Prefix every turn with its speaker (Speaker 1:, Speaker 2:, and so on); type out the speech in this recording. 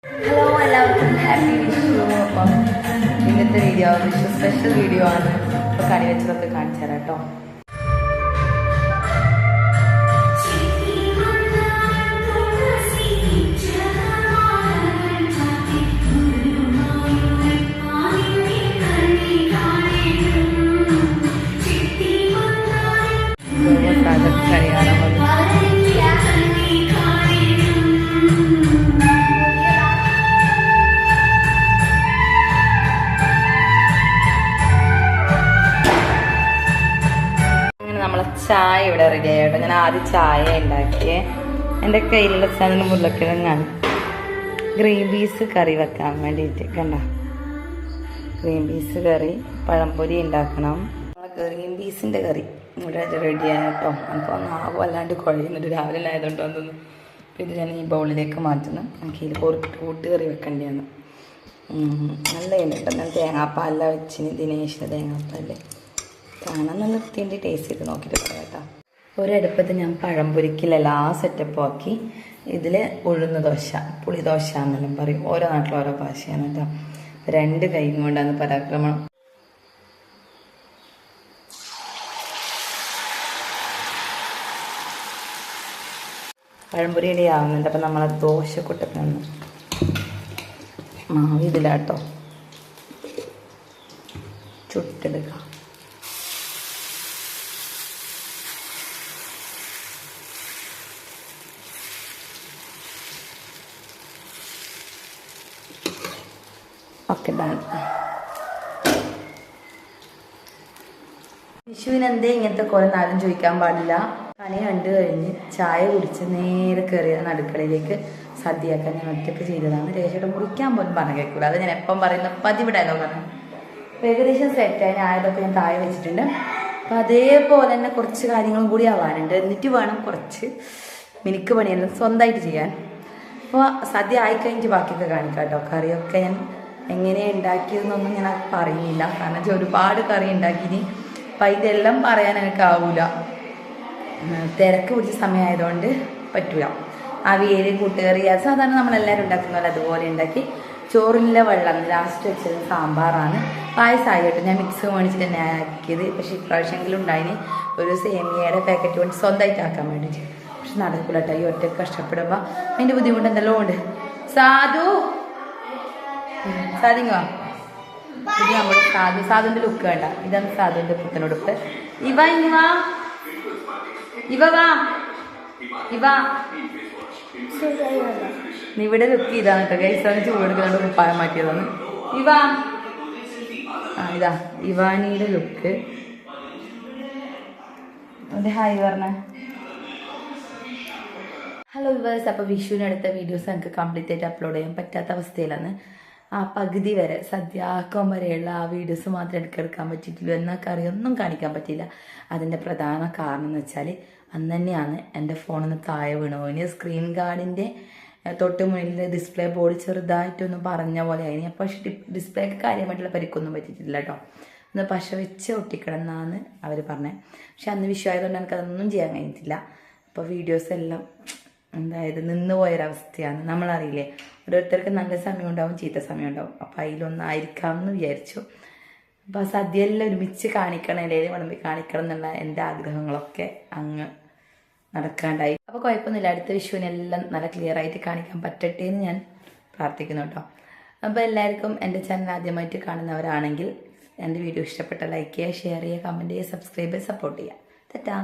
Speaker 1: Hello, എല്ലാവർക്കും happy Vishu. അപ്പം ഇന്നത്തെ വീഡിയോ വിഷു സ്പെഷ്യൽ വീഡിയോ ആണ്. അപ്പോൾ കറി വെച്ചതൊക്കെ കാണിച്ചു തരാം കേട്ടോ. നമ്മളെ ചായ ഇവിടെ റെഡി ആയിട്ടോ. ഞാൻ ആദ്യം ചായ ഉണ്ടാക്കിയേ. എൻ്റെ കയ്യിലുള്ള സാധനം ഉരുളക്കിഴങ്ങാണ്. ഗ്രീൻ പീസ് കറി വെക്കാൻ വേണ്ടിയിട്ട് കണ്ട. ഗ്രീൻ പീസ് കറി, പഴംപൊരി ഉണ്ടാക്കണം. ഗ്രീൻ പീസിൻ്റെ കറി ഇവിടെ റെഡിയാണ് കേട്ടോ. നമുക്കൊന്നും ആവും അല്ലാണ്ട് കുഴയുന്നുണ്ട്. രാവിലെ ആയതുകൊണ്ട് വന്നു. ഇത് ഞാൻ ഈ ബൗളിലേക്ക് മാറ്റുന്നു. നമുക്ക് ഇതിൽ കൂട്ട് കറി വെക്കേണ്ടിയാണ്. നല്ല കേട്ടോ. ഞാൻ തേങ്ങാപ്പാല വെച്ചിന്. ദിനേശിന് തേങ്ങാപ്പാല് കാണാൻ നല്ല വൃത്തിൻ്റെ ടേസ്റ്റ് ചെയ്ത് നോക്കിയിട്ട് പറയാം കേട്ടോ. ഒരടുപ്പത്ത് ഞാൻ പഴംപൊരിക്കലെല്ലാം സെറ്റപ്പ് ആക്കി. ഇതിൽ ഉഴുന്ന് ദോശ, പുളിദോശ എന്നെല്ലാം പറയും. ഓരോ നാട്ടിലും ഓരോ ഭാഷയാണ് കേട്ടോ. 2 കൈ കൊണ്ടാണ് പരാക്രമണം. പഴംപൊരി റെഡി ആവുന്നുണ്ട്. അപ്പം നമ്മളെ ദോശക്കുട്ടത്തിന് മാവ് ഇതിലാട്ടോ ചുട്ടെടുക്കാം. Okay, done. വിഷുവിന് എന്തേ ഇങ്ങനത്തെ കുറെ നാളും ചോദിക്കാൻ പാടില്ല. കണി കണ്ടു കഴിഞ്ഞ് ചായ കുടിച്ച് നേരെ കയറിയതാണ് അടുക്കളയിലേക്ക്. സദ്യയാക്കാൻ ഞാൻ ഒറ്റയ്ക്ക് ചെയ്തതാണ്. രേഷയുടെ മുറിക്കാൻ പോലും പറഞ്ഞു കേൾക്കൂല. അത് ഞാൻ എപ്പം പറയുന്ന പതിവ് ഡയലോഗാണ്. അപ്പോൾ ഏകദേശം സെറ്റായി. ആയതൊക്കെ ഞാൻ താഴെ വെച്ചിട്ടുണ്ട്. അപ്പം അതേപോലെ തന്നെ കുറച്ച് കാര്യങ്ങളും കൂടി ആവാനുണ്ട്. എന്നിട്ട് വേണം കുറച്ച് മിനുക്ക് പണിയെല്ലാം സ്വന്തമായിട്ട് ചെയ്യാൻ. അപ്പോൾ സദ്യ ആയിക്കഴിഞ്ഞിട്ട് ബാക്കിയൊക്കെ കാണിക്കാം കേട്ടോ. കറിയൊക്കെ ഞാൻ എങ്ങനെയാണ് ഉണ്ടാക്കിയതെന്നൊന്നും ഞാൻ പറയുന്നില്ല. കാരണം ഒരുപാട് കറി ഉണ്ടാക്കിന്. അപ്പം ഇതെല്ലാം പറയാൻ എനിക്കാവൂല. തിരക്ക് പിടിച്ച സമയമായതുകൊണ്ട് പറ്റൂല. അവിയൽ, കൂട്ടുകറി, അത് സാധാരണ നമ്മളെല്ലാവരും ഉണ്ടാക്കുന്ന പോലെ അതുപോലെ ഉണ്ടാക്കി. ചോറിലെ വെള്ളം ലാസ്റ്റ് വെച്ചത് സാമ്പാറാണ്. പായസമായി കേട്ടോ. ഞാൻ മിക്സ് മേടിച്ചിട്ട് തന്നെ ആക്കിയത്. പക്ഷേ ഇപ്രാവശ്യമെങ്കിലും ഉണ്ടായിന് ഒരു സേമിയയുടെ പാക്കറ്റ് കൊണ്ട് സ്വന്തമായിട്ട് ആക്കാൻ വേണ്ടിയിട്ട്. പക്ഷെ നടക്കൂല കേട്ടോ. ഈ ഒറ്റ കഷ്ടപ്പെടുമ്പോൾ അതിൻ്റെ ബുദ്ധിമുട്ട് എന്തെല്ലാം ഉണ്ട്. സാധിങ്ങ ഇത് നമ്മുടെ സാധുവിൻ്റെ ലുക്ക് വേണ്ട. ഇതാണ് സാധുവിൻ്റെ പുത്തനുടുപ്പ്. ഇവ ഇവിടെ ലുക്ക് ഇതാണ് കേട്ടോ. ഗൈസാണ് ചൂട് എടുക്കുന്നുണ്ട്. കുപ്പായം മാറ്റിയതാണ്. ഇതാ ഇവാനിയുടെ ലുക്ക്. അതെ, ഹായ് പറഞ്ഞ. Hello viewers. അപ്പോൾ വിഷുവിനടുത്ത വീഡിയോസ് എനിക്ക് കംപ്ലീറ്റ് ആയിട്ട് അപ്ലോഡ് ചെയ്യാൻ പറ്റാത്ത അവസ്ഥയിലാണ്. ആ പകുതി വരെ സദ്യാക്കം വരെയുള്ള ആ വീഡിയോസ് മാത്രമേ എടുക്കാൻ പറ്റിയിട്ടുള്ളൂ. എന്നാൽ കറിയൊന്നും കാണിക്കാൻ പറ്റില്ല. അതിൻ്റെ പ്രധാന കാരണം എന്ന് വെച്ചാൽ അന്ന് തന്നെയാണ് എൻ്റെ ഫോണിൽ നിന്ന് താഴെ വീണു. ഇനി സ്ക്രീൻ ഗാർഡിൻ്റെ തൊട്ട് മുന്നിൽ ഡിസ്പ്ലേ ബോർഡ് ചെറുതായിട്ടൊന്നും പറഞ്ഞ പോലെ ആയിന്. പക്ഷേ ഡിസ്പ്ലേക്ക് കാര്യമായിട്ടുള്ള പരിക്കൊന്നും പറ്റിയിട്ടില്ല കേട്ടോ. ഒന്ന് പശ വെച്ച് ഒട്ടിക്കിടന്നാണ് അവർ പറഞ്ഞത്. പക്ഷെ അന്ന് വിഷയമായതുകൊണ്ട് എനിക്കതൊന്നും ചെയ്യാൻ കഴിഞ്ഞിട്ടില്ല. അപ്പോൾ വീഡിയോസ് എല്ലാം എന്തായത് നിന്ന് പോയൊരവസ്ഥയാണ്. നമ്മളറിയില്ലേ, ഓരോരുത്തർക്ക് നല്ല സമയം ഉണ്ടാവും, ചീത്ത സമയം ഉണ്ടാവും. അപ്പോൾ അതിലൊന്നായിരിക്കാം എന്ന് വിചാരിച്ചു. അപ്പോൾ സദ്യ എല്ലാം ഒരുമിച്ച് കാണിക്കണം, അല്ലെങ്കിൽ വിളമ്പി കാണിക്കണം എന്നുള്ള എൻ്റെ ആഗ്രഹങ്ങളൊക്കെ അങ്ങ് നടക്കാണ്ടായി. അപ്പോൾ കുഴപ്പമൊന്നുമില്ല. അടുത്ത വിഷുവിനെല്ലാം നല്ല ക്ലിയർ ആയിട്ട് കാണിക്കാൻ പറ്റട്ടെ എന്ന് ഞാൻ പ്രാർത്ഥിക്കുന്നു കേട്ടോ. അപ്പോൾ എല്ലാവർക്കും എൻ്റെ ചാനൽ ആദ്യമായിട്ട് കാണുന്നവരാണെങ്കിൽ എൻ്റെ വീഡിയോ ഇഷ്ടപ്പെട്ട ലൈക്ക് ചെയ്യുക, ഷെയർ ചെയ്യുക, കമൻറ്റ് ചെയ്യുക, സബ്സ്ക്രൈബ് ചെയ്യുക, സപ്പോർട്ട് ചെയ്യുക. തെറ്റാ.